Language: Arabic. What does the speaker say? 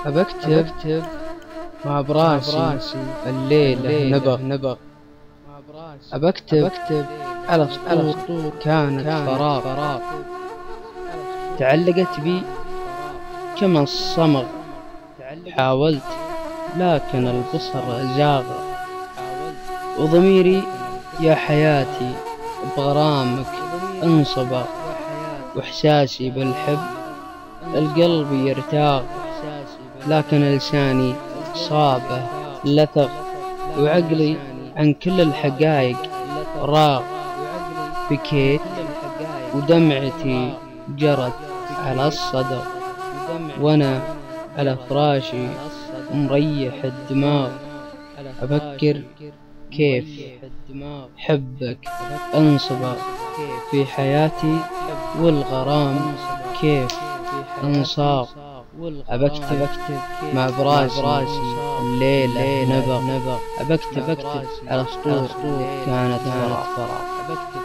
أبكتب مع براسي الليلة نبغ أبكتب على سطور كانت فراغ تعلقت بي كما الصمغ. حاولت لكن البصر زاغ، وضميري يا حياتي بغرامك انصبغ، وإحساسي بالحب القلب يرتاغ. لكن لساني صابه لثغ، وعقلي عن كل الحقائق راغ. بكيت ودمعتي جرت على الصدر، وانا على فراشي مريح الدماغ. أفكر كيف حبك انصبغ في حياتي، والغرام كيف انصاغ. أبكتب مع براسي الليلة نبغ. أبكتب على سطور كانت فراغ.